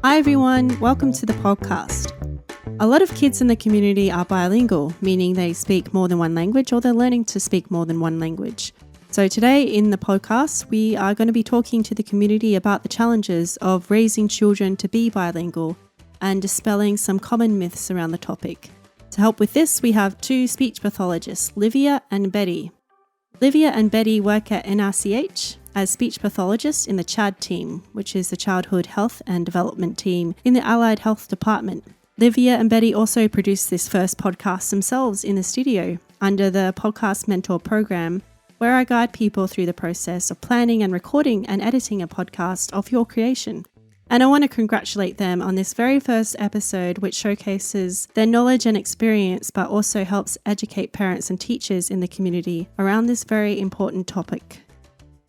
Hi everyone, welcome to the podcast. A lot of kids in the community are bilingual, meaning they speak more than one language or they're learning to speak more than one language. So today in the podcast, we are going to be talking to the community about the challenges of raising children to be bilingual and dispelling some common myths around the topic. To help with this, we have two speech pathologists, Livia and Betty. Livia and Betty work at Nrch as speech pathologists in the CHAD team, which is the Childhood Health and Development team in the Allied Health Department. Livia and Betty also produced this first podcast themselves in the studio under the Podcast Mentor program, where I guide people through the process of planning and recording and editing a podcast of your creation. And I want to congratulate them on this very first episode, which showcases their knowledge and experience, but also helps educate parents and teachers in the community around this very important topic.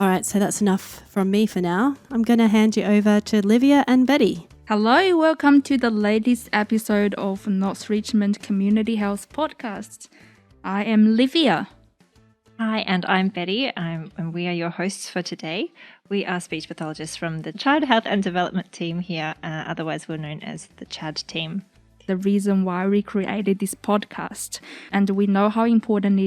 All right, so that's enough from me for now. I'm going to hand you over to Livia and Betty. Hello, welcome to the latest episode of North Richmond Community Health Podcast. I am Livia. Hi, and I'm Betty, and we are your hosts for today. We are speech pathologists from the Child Health and Development team here, otherwise we're known as the CHAD team. The reason why we created this podcast, and we know how important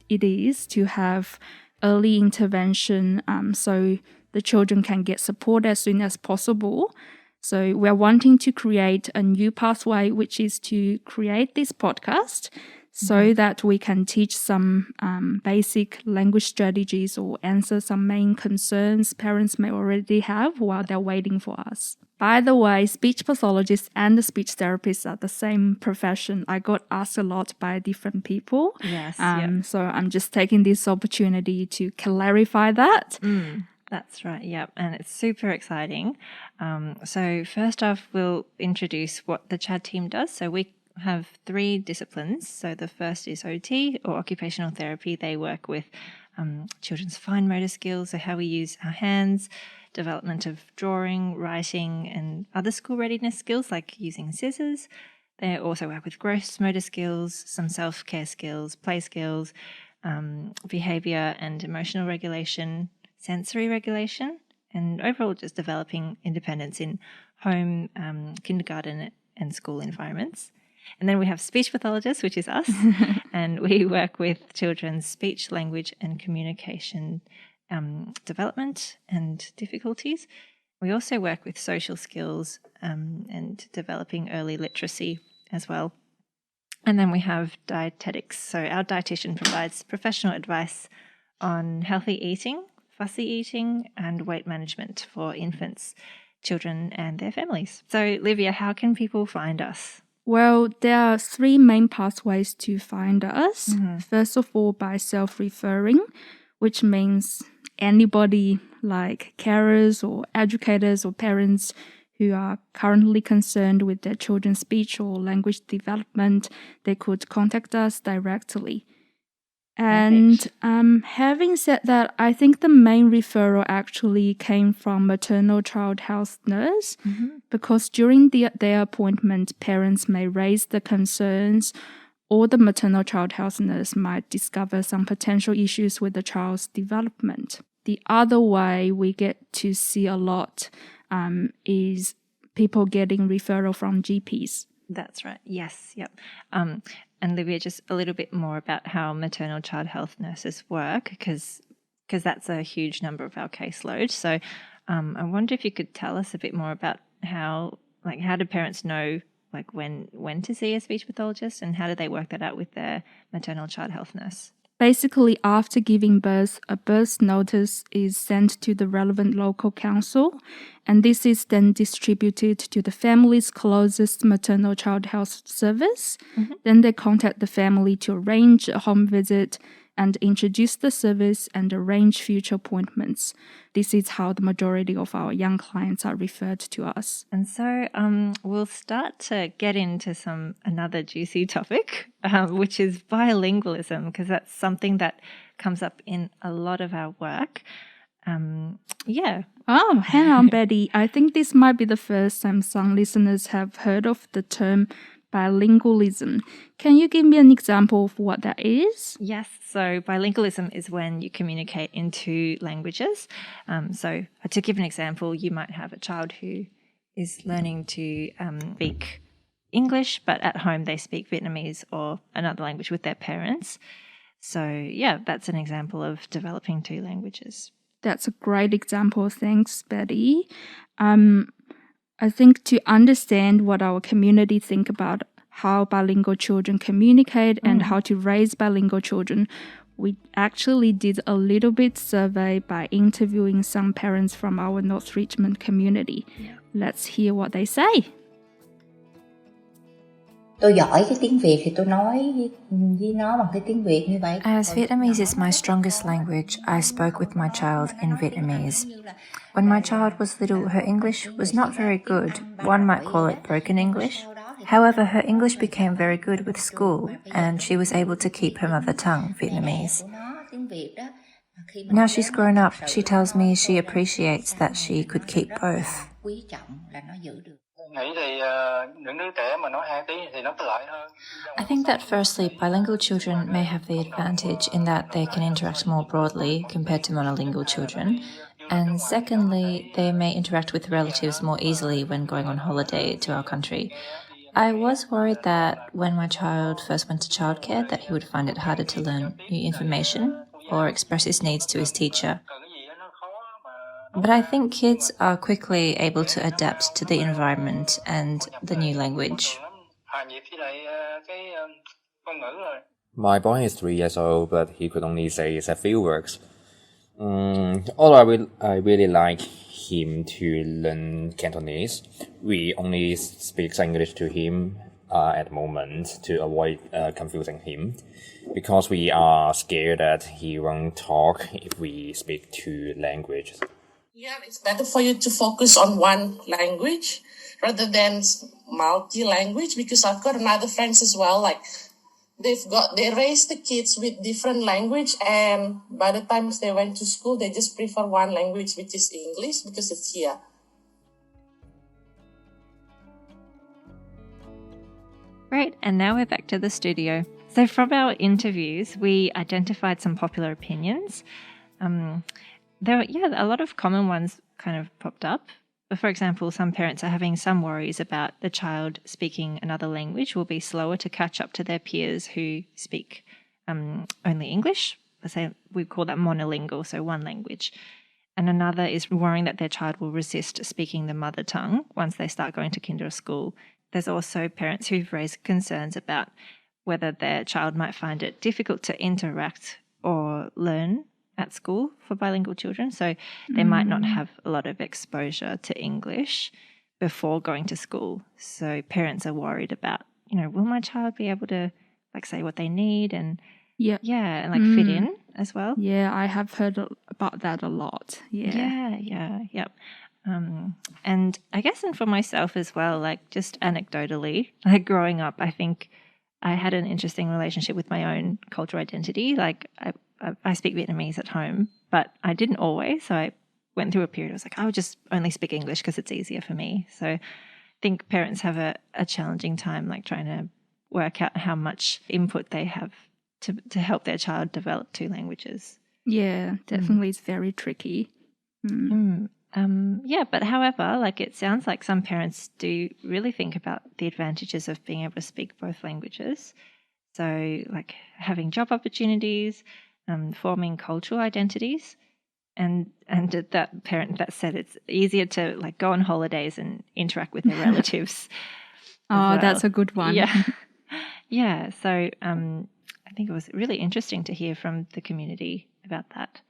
it is to have early intervention so the children can get support as soon as possible. So we're wanting to create a new pathway, which is to create this podcast so that we can teach some basic language strategies or answer some main concerns parents may already have while they're waiting for us. By the way, speech pathologists and the speech therapists are the same profession. I got asked a lot by different people. Yes. So I'm just taking this opportunity to clarify that. That's right, yep, and it's super exciting. So first off, we'll introduce what the CHAD team does. So we have three disciplines. So the first is OT, or Occupational Therapy. They work with children's fine motor skills, so how we use our hands, development of drawing, writing, and other school readiness skills like using scissors. They also work with gross motor skills, some self-care skills, play skills, behaviour and emotional regulation, sensory regulation, and overall just developing independence in home, kindergarten and school environments. And then we have speech pathologists, which is us, and we work with children's speech, language and communication development and difficulties. We also work with social skills and developing early literacy as well. And then we have dietetics. So our dietitian provides professional advice on healthy eating, fussy eating and weight management for infants, children and their families. So Livia, how can people find us? Well, there are three main pathways to find us. First of all, by self-referring, which means anybody like carers or educators or parents who are currently concerned with their children's speech or language development, they could contact us directly. And having said that, I think the main referral actually came from maternal child health nurse because during their appointment, parents may raise the concerns or the maternal child health nurse might discover some potential issues with the child's development. The other way we get to see a lot is people getting referral from GPs. That's right. Yes. Yep. And Livia, just a little bit more about how maternal child health nurses work, because that's a huge number of our caseload. So I wonder if you could tell us a bit more about how do parents know when to see a speech pathologist, and how do they work that out with their maternal child health nurse? Basically, after giving birth, a birth notice is sent to the relevant local council, and this is then distributed to the family's closest maternal child health service. Then they contact the family to arrange a home visit and introduce the service and arrange future appointments. This is how the majority of our young clients are referred to us. And so we'll start to get into another juicy topic, which is bilingualism, because that's something that comes up in a lot of our work. Oh, hang on, Betty. I think this might be the first time some listeners have heard of the term bilingualism. Can you give me an example of what that is? Yes, so bilingualism is when you communicate in two languages. So to give an example, you might have a child who is learning to speak English, but at home they speak Vietnamese or another language with their parents. So, yeah, that's an example of developing two languages. That's a great example. Thanks, Betty. I think to understand what our community think about how bilingual children communicate and how to raise bilingual children, we actually did a little bit survey by interviewing some parents from our North Richmond community. Yeah. Let's hear what they say. Tôi giỏi cái tiếng Việt thì tôi nói với nó bằng cái tiếng Việt như vậy. As Vietnamese is my strongest language, I spoke with my child in Vietnamese. When my child was little, her English was not very good. One might call it broken English. However, her English became very good with school, and she was able to keep her mother tongue, Vietnamese. Now she's grown up, she tells me she appreciates that she could keep both. I think that firstly, bilingual children may have the advantage in that they can interact more broadly compared to monolingual children. And secondly, they may interact with relatives more easily when going on holiday to our country. I was worried that when my child first went to childcare that he would find it harder to learn new information or express his needs to his teacher. But I think kids are quickly able to adapt to the environment and the new language. My boy is 3 years old, but he could only say a few words. Although I really like him to learn Cantonese. We only speak English to him at the moment to avoid confusing him, because we are scared that he won't talk if we speak two languages. Yeah, it's better for you to focus on one language rather than multi-language, because I've got another friends as well, like they raise the kids with different language, and by the time they went to school, they just prefer one language, which is English, because it's here. Great, and now we're back to the studio. So from our interviews, we identified some popular opinions. There were, a lot of common ones kind of popped up. For example, some parents are having some worries about the child speaking another language will be slower to catch up to their peers who speak only English. Let's say we call that monolingual, so one language. And another is worrying that their child will resist speaking the mother tongue once they start going to kinder or school. There's also parents who've raised concerns about whether their child might find it difficult to interact or learn at school for bilingual children. So they might not have a lot of exposure to English before going to school. So parents are worried about, will my child be able to say what they need and and fit in as well? Yeah, I have heard about that a lot. Yep. And I guess, and for myself as well, just anecdotally, growing up, I think I had an interesting relationship with my own cultural identity. I speak Vietnamese at home, but I didn't always. So I went through a period, I was I would just only speak English because it's easier for me. So I think parents have a challenging time trying to work out how much input they have to help their child develop two languages. Yeah, definitely it's very tricky. But however, it sounds like some parents do really think about the advantages of being able to speak both languages. So having job opportunities, forming cultural identities, and that parent that said it's easier to go on holidays and interact with their relatives. That's a good one. Yeah. So I think it was really interesting to hear from the community about that.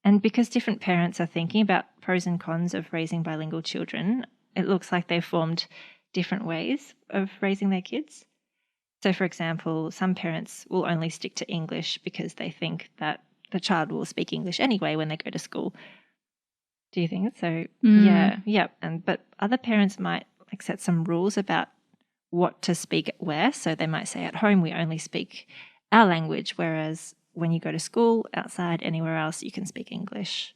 And because different parents are thinking about pros and cons of raising bilingual children, it looks like they've formed different ways of raising their kids. So, for example, some parents will only stick to English because they think that the child will speak English anyway when they go to school. Do you think so? Yeah. But other parents might set some rules about what to speak where. So they might say at home we only speak our language, whereas when you go to school, outside, anywhere else, you can speak English.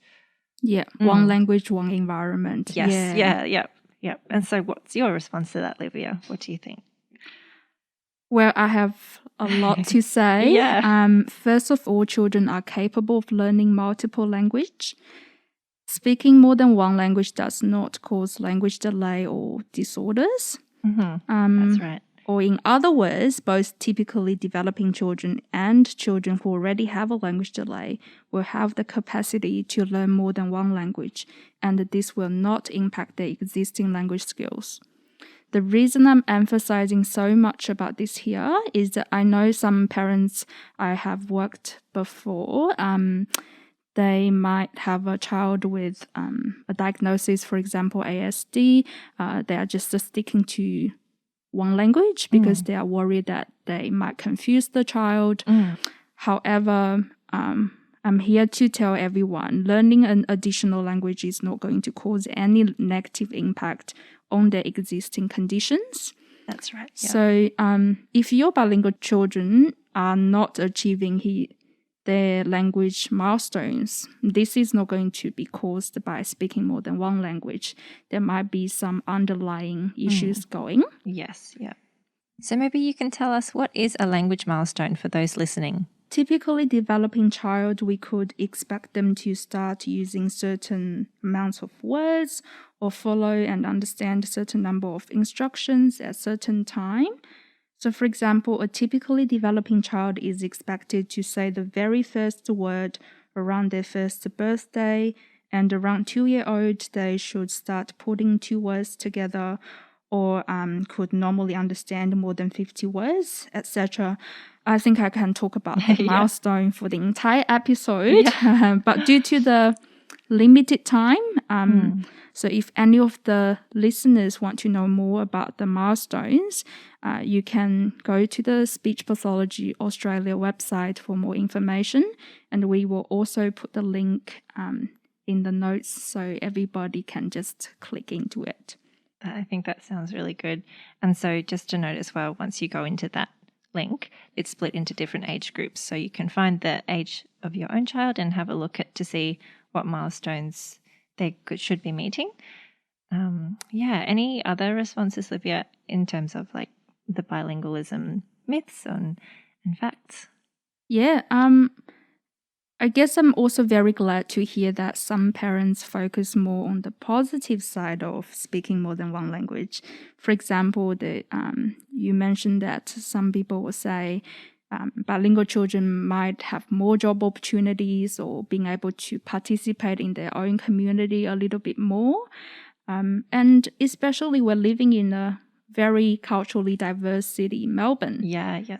Yeah, one language, one environment. Yes, yeah. And so what's your response to that, Livia? What do you think? Well, I have a lot to say. First of all, children are capable of learning multiple language. Speaking more than one language does not cause language delay or disorders. That's right. Or in other words, both typically developing children and children who already have a language delay will have the capacity to learn more than one language, and this will not impact their existing language skills. The reason I'm emphasizing so much about this here is that I know some parents I have worked before, they might have a child with a diagnosis, for example, ASD. They are just sticking to one language because they are worried that they might confuse the child. However, I'm here to tell everyone learning an additional language is not going to cause any negative impact on their existing conditions. That's right. Yeah. So if your bilingual children are not achieving their language milestones, this is not going to be caused by speaking more than one language. There might be some underlying issues going. Yes, yeah. So maybe you can tell us, what is a language milestone for those listening? Typically developing child, we could expect them to start using certain amounts of words or follow and understand a certain number of instructions at a certain time. So, for example, a typically developing child is expected to say the very first word around their first birthday, and around 2-year-old, they should start putting 2 words together, or could normally understand more than 50 words, etc. I think I can talk about the milestone for the entire episode, but due to the limited time, so if any of the listeners want to know more about the milestones, you can go to the Speech Pathology Australia website for more information, and we will also put the link in the notes so everybody can just click into it. I think that sounds really good. And so just to note as well, once you go into that link, it's split into different age groups. So you can find the age of your own child and have a look at to see what milestones they should be meeting. Any other responses, Livia, in terms of like the bilingualism myths and facts? I guess I'm also very glad to hear that some parents focus more on the positive side of speaking more than one language. For example, you mentioned that some people will say bilingual children might have more job opportunities or being able to participate in their own community a little bit more. And especially we're living in a very culturally diverse city, Melbourne.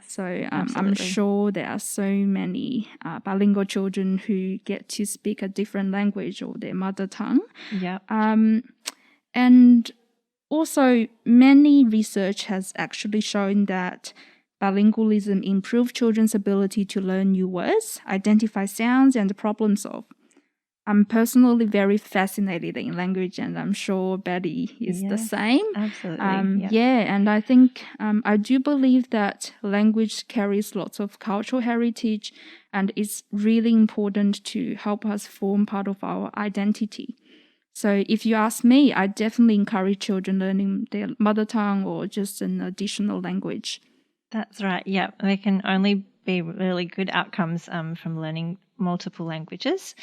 So I'm sure there are so many bilingual children who get to speak a different language or their mother tongue. And also many research has actually shown that bilingualism improves children's ability to learn new words, identify sounds, and problem solve. I'm personally very fascinated in language, and I'm sure Betty is the same. Absolutely. And I think I do believe that language carries lots of cultural heritage, and it's really important to help us form part of our identity. So if you ask me, I definitely encourage children learning their mother tongue or just an additional language. That's right. Yeah, there can only be really good outcomes from learning multiple languages.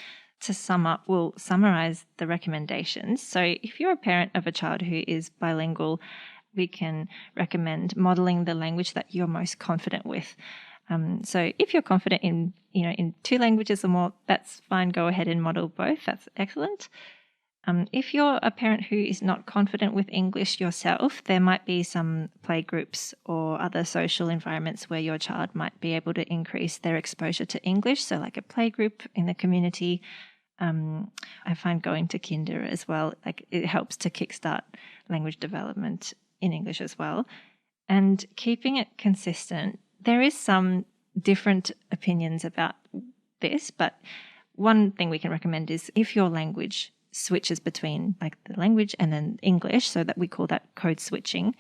To sum up, we'll summarize the recommendations. So if you're a parent of a child who is bilingual, we can recommend modeling the language that you're most confident with. So if you're confident in 2 languages or more, that's fine. Go ahead and model both. That's excellent. If you're a parent who is not confident with English yourself, there might be some play groups or other social environments where your child might be able to increase their exposure to English. So like a play group in the community. I find going to kinder as well, like it helps to kickstart language development in English as well. And keeping it consistent, there is some different opinions about this, but one thing we can recommend is if your language switches between like the language and then English, so that we call that code switching.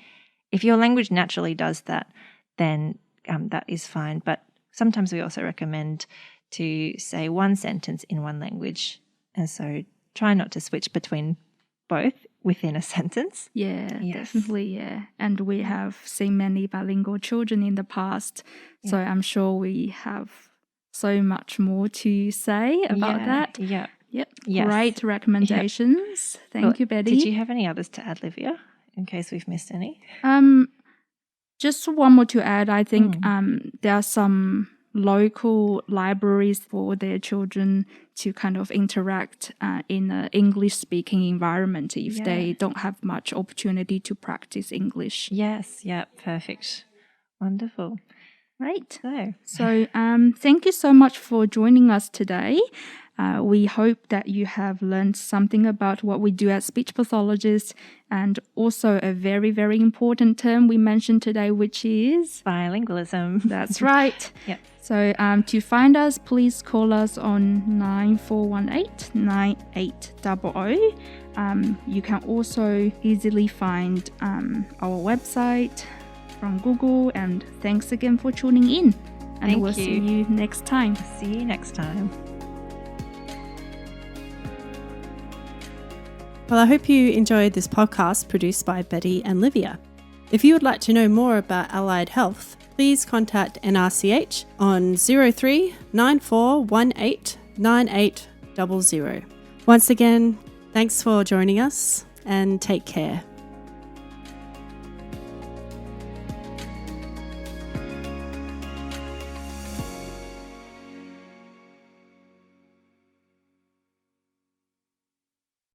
If your language naturally does that, then that is fine. But sometimes we also recommend to say one sentence in one language. And so try not to switch between both within a sentence. Definitely. And we have seen many bilingual children in the past. So I'm sure we have so much more to say about that. Yep. Yes. Great recommendations. Thank you, Betty. Did you have any others to add, Livia, in case we've missed any? Just one more to add. I think there are some local libraries for their children to kind of interact in an English-speaking environment if they don't have much opportunity to practice English. Yes, perfect. Wonderful. Right. So Thank you so much for joining us today. We hope that you have learned something about what we do as speech pathologists, and also a very, very important term we mentioned today, which is bilingualism. That's right. Yep. So to find us, please call us on 9418-9800. You can also easily find our website from Google. And thanks again for tuning in. And we'll see you next time. See you next time. Well, I hope you enjoyed this podcast produced by Betty and Livia. If you would like to know more about allied health, please contact Nrch on 03 9418 9800. Once again, thanks for joining us and take care.